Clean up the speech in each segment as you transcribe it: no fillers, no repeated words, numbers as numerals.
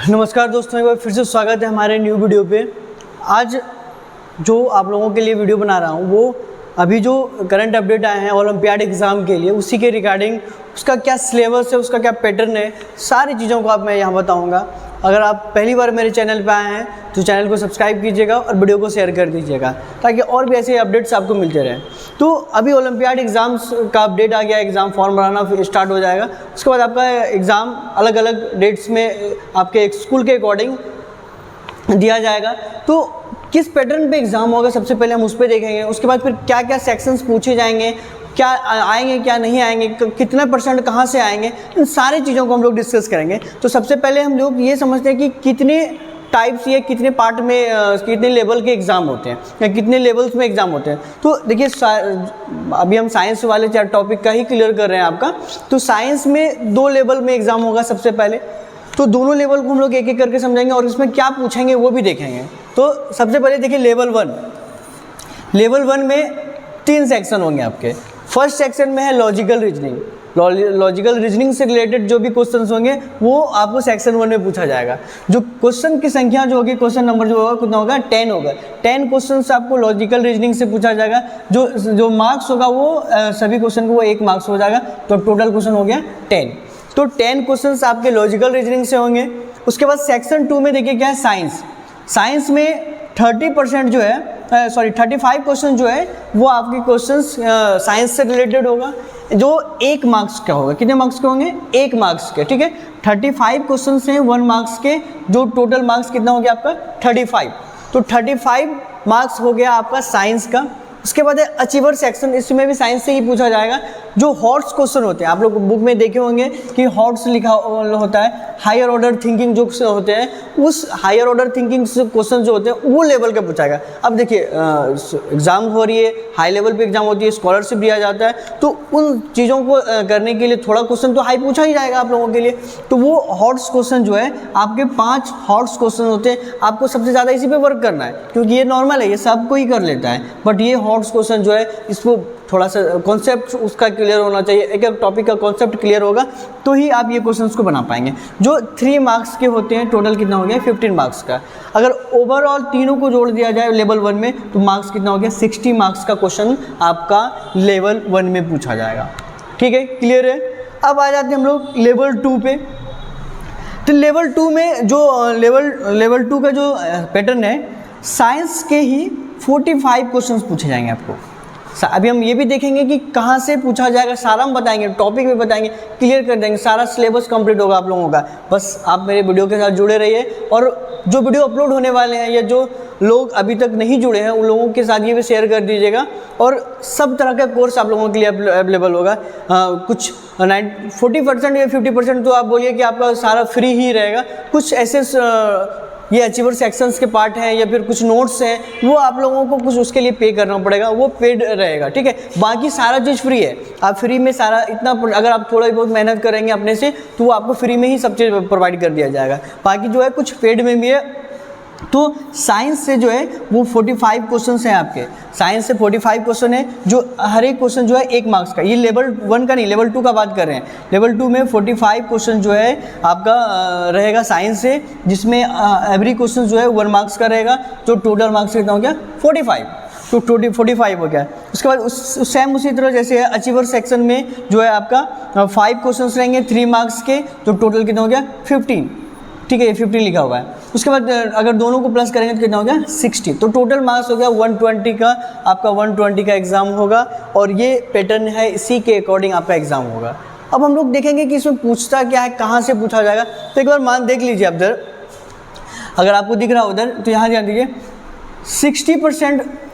नमस्कार दोस्तों, एक बार फिर से स्वागत है हमारे न्यू वीडियो पे। आज जो आप लोगों के लिए वीडियो बना रहा हूँ वो अभी जो करंट अपडेट आए हैं ओलंपियाड एग्ज़ाम के लिए, उसी के रिगार्डिंग उसका क्या सिलेबस है, उसका क्या पैटर्न है, सारी चीज़ों को मैं यहाँ बताऊँगा। अगर आप पहली बार मेरे चैनल पे आए हैं तो चैनल को सब्सक्राइब कीजिएगा और वीडियो को शेयर कर दीजिएगा ताकि और भी ऐसे अपडेट्स आपको मिलते रहें। तो अभी ओलंपियाड एग्ज़ाम्स का अपडेट आ गया, एग्ज़ाम फॉर्म भराना स्टार्ट हो जाएगा। उसके बाद आपका एग्ज़ाम अलग अलग डेट्स में आपके स्कूल के अकॉर्डिंग दिया जाएगा। तो किस पैटर्न पे एग्ज़ाम होगा सबसे पहले हम उस पर देखेंगे। उसके बाद फिर क्या क्या सेक्शंस पूछे जाएंगे, क्या आएंगे क्या नहीं आएंगे, कितना परसेंट कहाँ से आएंगे, इन सारी चीज़ों को हम लोग डिस्कस करेंगे। तो सबसे पहले हम लोग ये समझते हैं कि कितने टाइप्स या कितने पार्ट में कितने लेवल के एग्ज़ाम होते हैं या कितने लेवल्स में एग्ज़ाम होते हैं। तो देखिए अभी हम साइंस वाले टॉपिक का ही क्लियर कर रहे हैं आपका। तो साइंस में 2 लेवल में एग्ज़ाम होगा सबसे पहले। तो दोनों लेवल को हम लोग एक एक करके समझेंगे और इसमें क्या पूछेंगे वो भी देखेंगे। तो सबसे पहले देखिए लेवल 1। लेवल 1 में 3 सेक्शन होंगे आपके। फर्स्ट सेक्शन में है लॉजिकल रीजनिंग। लॉजिकल रीजनिंग से रिलेटेड जो भी क्वेश्चंस होंगे वो आपको सेक्शन 1 में पूछा जाएगा। जो क्वेश्चन की संख्या जो होगी, क्वेश्चन नंबर जो होगा कितना होगा, 10 होगा। 10 क्वेश्चन आपको लॉजिकल रीजनिंग से पूछा जाएगा। जो मार्क्स होगा वो सभी क्वेश्चन को वो 1 मार्क्स हो जाएगा। तो टोटल क्वेश्चन हो गया 10। तो 10 क्वेश्चंस आपके लॉजिकल रीजनिंग से होंगे। उसके बाद सेक्शन 2 में देखिए क्या है, साइंस। साइंस में 30% जो है 35 क्वेश्चन जो है वो आपके क्वेश्चंस साइंस से रिलेटेड होगा, जो 1 मार्क्स का होगा। कितने मार्क्स के होंगे? 1 मार्क्स के, ठीक है। 35 क्वेश्चन हैं 1 मार्क्स के, जो टोटल मार्क्स कितना हो गया आपका 35। तो 35 मार्क्स हो गया आपका साइंस का। उसके बाद है अचीवर सेक्शन। इसमें भी साइंस से ही पूछा जाएगा। जो हॉट्स क्वेश्चन होते हैं, आप लोग बुक में देखे होंगे कि हॉट्स लिखा होता है, हायर ऑर्डर थिंकिंग जो होते हैं, उस हायर ऑर्डर थिंकिंग क्वेश्चन जो होते हैं वो लेवल का पूछाएगा। अब देखिए एग्जाम हो रही है, हाई लेवल पे एग्जाम होती है, स्कॉलरशिप दिया जाता है, तो उन चीज़ों को करने के लिए थोड़ा क्वेश्चन तो हाई पूछा ही जाएगा आप लोगों के लिए। तो वो हॉट्स क्वेश्चन जो है आपके 5 हॉट्स क्वेश्चन होते हैं। आपको सबसे ज़्यादा इसी पे वर्क करना है क्योंकि ये नॉर्मल है, ये सब कोई कर लेता है। बट ये हॉट्स क्वेश्चन जो है इसको थोड़ा सा कॉन्सेप्ट उसका क्लियर होना चाहिए। एक एक टॉपिक का कॉन्सेप्ट क्लियर होगा तो ही आप ये क्वेश्चंस को बना पाएंगे। जो 3 मार्क्स के होते हैं, टोटल कितना हो गया 15 मार्क्स का। अगर ओवरऑल तीनों को जोड़ दिया जाए लेवल 1 में तो मार्क्स कितना हो गया 60 मार्क्स का क्वेश्चन आपका लेवल 1 में पूछा जाएगा। ठीक है, क्लियर है। अब आ जाते हैं हम लोग लेवल 2 पे। तो लेवल 2 में जो लेवल 2 का जो पैटर्न है, साइंस के ही 45 क्वेश्चन पूछे जाएंगे आपको। अभी हम ये भी देखेंगे कि कहाँ से पूछा जाएगा, सारा हम बताएंगे, टॉपिक में बताएंगे, क्लियर कर देंगे, सारा सिलेबस कंप्लीट होगा आप लोगों का। बस आप मेरे वीडियो के साथ जुड़े रहिए और जो वीडियो अपलोड होने वाले हैं या जो लोग अभी तक नहीं जुड़े हैं उन लोगों के साथ ये भी शेयर कर दीजिएगा। और सब तरह का कोर्स आप लोगों के लिए अवेलेबल होगा। कुछ 40% या 50% तो आप बोलिए कि आपका सारा फ्री ही रहेगा। कुछ ऐसे ये अचीवर सेक्शंस के पार्ट हैं या फिर कुछ नोट्स हैं, वो आप लोगों को कुछ उसके लिए पे करना पड़ेगा, वो पेड रहेगा। ठीक है, बाकी सारा चीज़ फ्री है। आप फ्री में सारा इतना, अगर आप थोड़ा बहुत मेहनत करेंगे अपने से तो वो आपको फ्री में ही सब चीज़ प्रोवाइड कर दिया जाएगा। बाकी जो है कुछ पेड में भी है। तो साइंस से जो है वो 45 क्वेश्चन हैं आपके। साइंस से 45 क्वेश्चन है, जो हर एक क्वेश्चन जो है 1 मार्क्स का। ये लेवल 1 का नहीं, लेवल 2 का बात कर रहे हैं। लेवल 2 में 45 क्वेश्चन जो है आपका रहेगा साइंस से, जिसमें एवरी क्वेश्चन जो है 1 मार्क्स का रहेगा। जो टोटल मार्क्स कितना हो गया 45। तो 45 हो गया। उसके बाद सेम उसी तरह जैसे है अचीवर सेक्शन में जो है आपका 5 क्वेश्चन रहेंगे 3 मार्क्स के। तो टोटल कितना हो गया 15। ठीक है, ये 15 लिखा हुआ है। उसके बाद अगर दोनों को प्लस करेंगे तो कितना हो गया 60। तो टोटल मार्क्स हो गया 120 का। आपका 120 का एग्ज़ाम होगा और ये पैटर्न है, इसी के अकॉर्डिंग आपका एग्ज़ाम होगा। अब हम लोग देखेंगे कि इसमें पूछता क्या है, कहाँ से पूछा जाएगा। तो एक बार मान देख लीजिए आप उधर, अगर आपको दिख रहा है उधर तो यहाँ ध्यान दीजिए।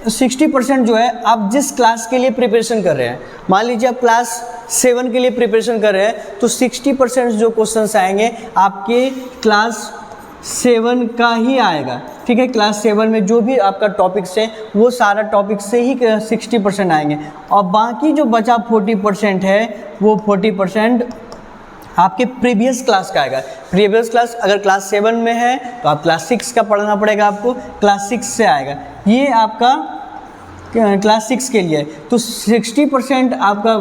60% जो है आप जिस क्लास के लिए प्रिपरेशन कर रहे हैं, मान लीजिए आप क्लास 7 के लिए प्रिपरेशन कर रहे हैं, तो 60% जो क्वेश्चंस आएंगे आपके क्लास 7 का ही आएगा। ठीक है, क्लास 7 में जो भी आपका टॉपिक्स है वो सारा टॉपिक से ही 60% आएंगे। और बाकी जो बचा 40% है वो 40% आपके प्रीवियस क्लास का आएगा। प्रीवियस क्लास अगर क्लास 7 में है तो आप क्लास 6 का पढ़ना पड़ेगा, आपको क्लास 6 से आएगा। ये आपका क्लास 6 के लिए। तो 60% आपका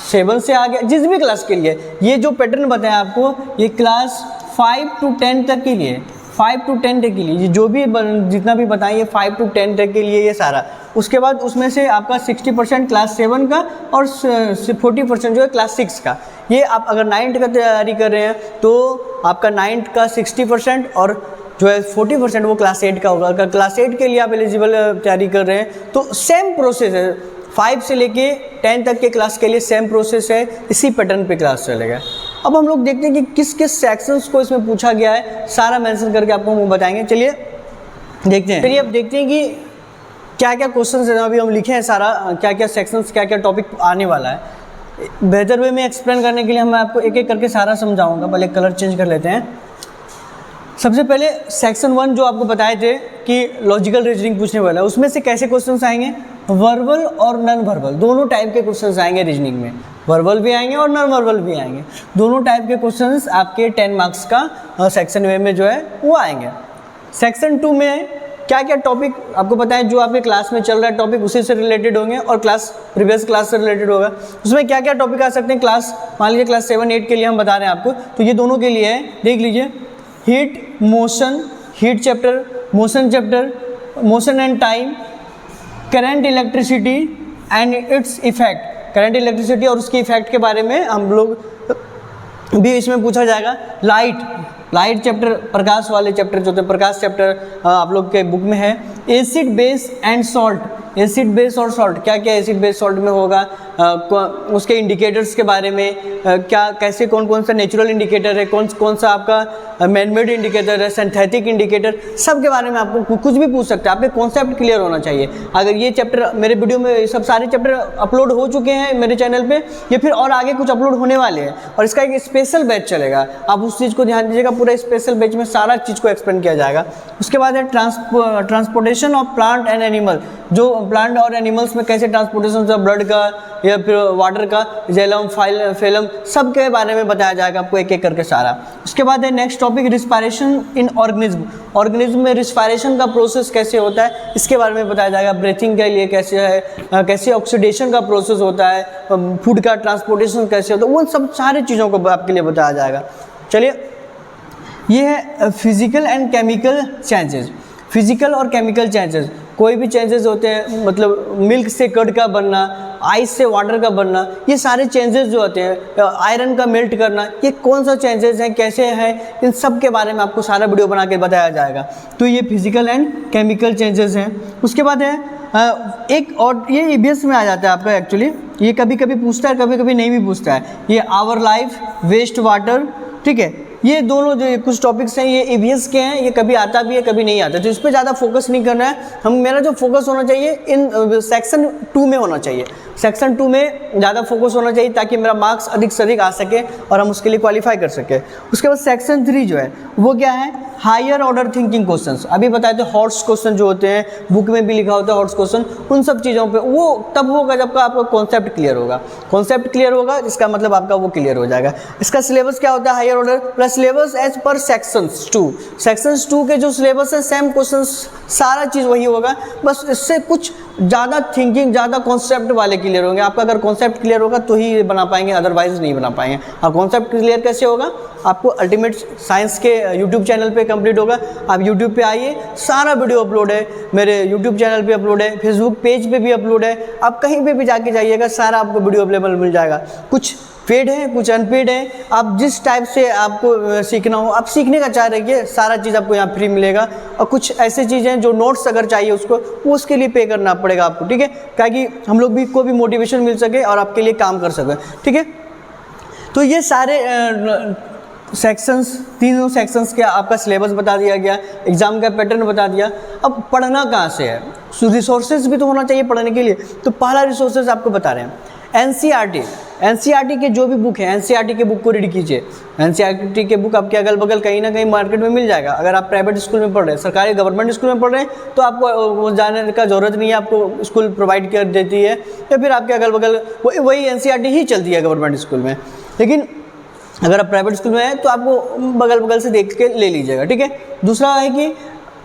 7 से आ गया जिस भी क्लास के लिए। ये जो पैटर्न बताया आपको, ये क्लास 5 to 10 तक के लिए, 5 to 10 तक के लिए जो भी जितना भी बताइए 5 to 10 तक के लिए ये सारा। उसके बाद उसमें से आपका 60% क्लास 7 का और 40% जो है क्लास 6 का। ये आप अगर 9th का तैयारी कर रहे हैं तो आपका 9th का 60% और जो है 40% वो क्लास 8 का होगा। अगर क्लास 8 के लिए आप एलिजिबल तैयारी कर रहे हैं तो सेम प्रोसेस है, 5 से लेके 10 तक के क्लास के लिए सेम प्रोसेस है, इसी पैटर्न पे क्लास चलेगा। अब हम लोग देखते हैं कि किस किस सेक्शंस को इसमें पूछा गया है, सारा मेंशन करके आपको हम बताएंगे। चलिए देखते हैं। चलिए अब देखते हैं कि क्या क्या क्वेश्चन है, अभी हम लिखे हैं सारा, क्या क्या सेक्शंस, क्या क्या टॉपिक आने वाला है। बेहतर वे में एक्सप्लेन करने के लिए मैं आपको एक एक करके सारा समझाऊंगा। पहले कलर चेंज कर लेते हैं। सबसे पहले सेक्शन 1 जो आपको बताए थे कि लॉजिकल रीजनिंग पूछने वाला है, उसमें से कैसे क्वेश्चंस आएंगे, वर्बल और नॉन वर्बल दोनों टाइप के क्वेश्चंस आएंगे रीजनिंग में। वर्बल भी आएंगे और नॉन वर्बल भी आएंगे, दोनों टाइप के क्वेश्चंस आपके 10 मार्क्स का सेक्शन वे में जो है वो आएंगे। सेक्शन 2 में क्या क्या टॉपिक आपको पता है, जो आपके क्लास में चल रहा है टॉपिक उसी से रिलेटेड होंगे और प्रीवियस क्लास से रिलेटेड होगा। उसमें क्या क्या टॉपिक आ सकते हैं, क्लास मान लीजिए क्लास 7, 8 के लिए हम बता रहे हैं आपको, तो ये दोनों के लिए है। देख लीजिए, heat, motion, heat chapter, motion chapter, motion and time, current electricity and its effect, current electricity और उसके इफेक्ट के बारे में हम लोग भी इसमें पूछा जाएगा। लाइट चैप्टर, प्रकाश वाले चैप्टर जो होते हैं, प्रकाश चैप्टर आप लोग के बुक में है। Acid, base and salt, acid, base और सॉल्ट, क्या क्या एसिड, बेस, सॉल्ट में होगा, उसके इंडिकेटर्स के बारे में, क्या कैसे कौन कौन सा नेचुरल इंडिकेटर है, कौन कौन सा आपका मैनमेड इंडिकेटर है, सिंथेटिक इंडिकेटर, सब के बारे में आपको कुछ भी पूछ सकते हैं। आपके कॉन्सेप्ट क्लियर होना चाहिए। अगर ये चैप्टर मेरे वीडियो में, ये सब सारे चैप्टर अपलोड हो चुके हैं मेरे चैनल पे, ये फिर और आगे कुछ अपलोड होने वाले हैं और इसका एक स्पेशल बैच चलेगा, आप उस चीज़ को ध्यान दीजिएगा। पूरा स्पेशल बैच में सारा चीज़ को एक्सप्लेन किया जाएगा। उसके बाद है transportation of plant and animal, जो प्लांट और एनिमल्स में कैसे ट्रांसपोर्टेशन है, ब्लड का या फिर वाटर का, जेलम, फेलम, सब के बारे में बताया जाएगा आपको एक एक करके सारा। उसके बाद है नेक्स्ट टॉपिक, रिस्पायरेशन इन ऑर्गेनिज्म, ऑर्गेनिज्म में रिस्पायरेशन का प्रोसेस कैसे होता है इसके बारे में बताया जाएगा। ब्रीथिंग के लिए कैसे है, कैसे ऑक्सीडेशन का प्रोसेस होता है, फूड का ट्रांसपोर्टेशन कैसे होता है, उन सब सारी चीज़ों को आपके लिए बताया जाएगा। चलिए, ये है physical and chemical changes. Physical और केमिकल चेंजेस, कोई भी चेंजेस होते हैं, मतलब मिल्क से कर्ड का बनना, आइस से वाटर का बनना, ये सारे चेंजेस जो होते हैं, आयरन का मेल्ट करना, ये कौन सा चेंजेस हैं, कैसे हैं, इन सब के बारे में आपको सारा वीडियो बना के बताया जाएगा। तो ये फिजिकल एंड केमिकल चेंजेस हैं। उसके बाद है एक और, ये ईबीएस में आ जाता है आपका, एक्चुअली ये कभी कभी पूछता है, कभी कभी नहीं भी पूछता है। ये आवर लाइफ, वेस्ट वाटर, ठीक है, ये दोनों जो कुछ टॉपिक्स हैं ये ईवीएस के हैं, ये कभी आता भी है कभी नहीं आता, तो इस पर ज़्यादा फोकस नहीं करना है। मेरा जो फोकस होना चाहिए इन सेक्शन 2 में होना चाहिए, सेक्शन 2 में ज़्यादा फोकस होना चाहिए ताकि मेरा मार्क्स अधिक से अधिक आ सके और हम उसके लिए क्वालिफाई कर सके। उसके बाद सेक्शन 3 जो है वो क्या है, हायर ऑर्डर थिंकिंग क्वेश्चंस। अभी बताए थे हॉट्स क्वेश्चन जो होते हैं, बुक में भी लिखा होता है हॉट्स क्वेश्चन, उन सब चीज़ों पे वो तब होगा जब आपका कॉन्सेप्ट क्लियर होगा। कॉन्सेप्ट क्लियर होगा इसका मतलब आपका वो क्लियर हो जाएगा। इसका सिलेबस क्या होता है, higher order plus syllabus as per sections 2। Sections 2 के जो सिलेबस है सेम क्वेश्चंस, सारा चीज़ वही होगा, बस इससे कुछ ज़्यादा थिंकिंग, ज़्यादा कॉन्सेप्ट वाले क्लियर होंगे। आपका अगर कॉन्सेप्ट क्लियर होगा तो ही बना पाएंगे, अदरवाइज नहीं बना पाएंगे। और कॉन्सेप्ट क्लियर कैसे होगा, आपको अल्टीमेट साइंस के यूट्यूब चैनल पे कंप्लीट होगा। आप यूट्यूब पे आइए, सारा वीडियो अपलोड है, मेरे यूट्यूब चैनल पे अपलोड है, फेसबुक पेज पे भी अपलोड है, आप कहीं पे भी जाके जाइएगा, सारा आपको वीडियो अवेलेबल मिल जाएगा। कुछ पेड है, कुछ अनपेड है, आप जिस टाइप से आपको सीखना हो आप सीखने का चाह रहिए, सारा चीज़ आपको यहाँ फ्री मिलेगा। और कुछ ऐसे चीज़ें जो नोट्स अगर चाहिए उसको, वो उसके लिए पे करना पड़ेगा आपको, ठीक है, ताकि हम लोग भी को भी मोटिवेशन मिल सके और आपके लिए काम कर सके, ठीक है। तो ये सारे सेक्शंस, तीनों सेक्शंस के आपका सिलेबस बता दिया गया, एग्ज़ाम का पैटर्न बता दिया। अब पढ़ना कहाँ से है, रिसोर्सेज भी तो होना चाहिए पढ़ने के लिए। तो पहला रिसोर्सेज आपको बता रहे हैं एनसीईआरटी के जो भी बुक है, एनसीईआरटी के बुक को रीड कीजिए। एनसीईआरटी के बुक आपके अगल बगल कहीं ना कहीं मार्केट में मिल जाएगा। अगर आप प्राइवेट स्कूल में पढ़ रहे हैं, सरकारी गवर्नमेंट स्कूल में पढ़ रहे हैं, तो आपको जाने का ज़रूरत नहीं है, आपको स्कूल प्रोवाइड कर देती है, या फिर आपके अगल बगल वही एनसीईआरटी ही चलती है गवर्नमेंट स्कूल में। लेकिन अगर आप प्राइवेट स्कूल में हैं तो आपको बगल बगल से देख के ले लीजिएगा, ठीक है। दूसरा है कि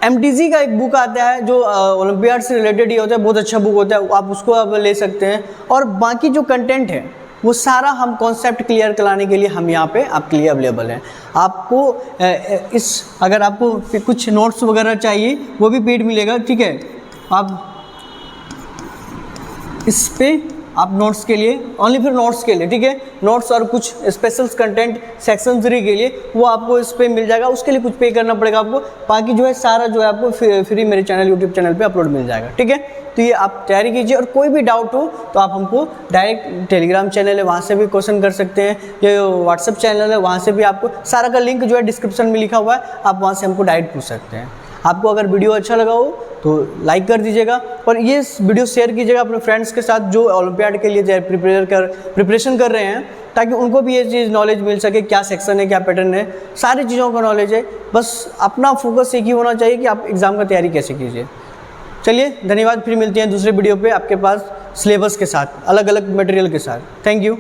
एमटीजी का एक बुक आता है जो ओलंपियाड से रिलेटेड ही होता है, बहुत अच्छा बुक होता है, आप उसको आप ले सकते हैं। और बाकी जो कंटेंट है वो सारा हम कॉन्सेप्ट क्लियर कराने के लिए हम यहाँ पे आपके लिए अवेलेबल हैं। आपको अगर आपको कुछ नोट्स वगैरह चाहिए वो भी पेड मिलेगा, ठीक है। आप इस पे आप नोट्स के लिए, ओनली फिर नोट्स के लिए, ठीक है, नोट्स और कुछ स्पेशल कंटेंट सेक्शन 3 के लिए वो आपको इस पे मिल जाएगा। उसके लिए कुछ पे करना पड़ेगा आपको, बाकी जो है सारा जो है आपको फ्री मेरे चैनल यूट्यूब चैनल पे अपलोड मिल जाएगा, ठीक है। तो ये आप तैयारी कीजिए, और कोई भी डाउट हो तो आप हमको डायरेक्ट टेलीग्राम चैनल है वहाँ से भी क्वेश्चन कर सकते हैं, या व्हाट्सअप चैनल है वहाँ से भी, आपको सारा का लिंक जो है डिस्क्रिप्शन में लिखा हुआ है, आप वहाँ से हमको डायरेक्ट पूछ सकते हैं। आपको अगर वीडियो अच्छा लगा हो तो लाइक कर दीजिएगा, और ये वीडियो शेयर कीजिएगा अपने फ्रेंड्स के साथ जो ओलंपियाड के लिए प्रिपरेशन कर रहे हैं, ताकि उनको भी ये चीज़ नॉलेज मिल सके, क्या सेक्शन है, क्या पैटर्न है, सारी चीज़ों का नॉलेज है। बस अपना फोकस एक ही होना चाहिए कि आप एग्ज़ाम का तैयारी कैसे कीजिए। चलिए धन्यवाद, फिर मिलते हैं दूसरे वीडियो पे आपके पास सिलेबस के साथ, अलग अलग मटेरियल के साथ। Thank you.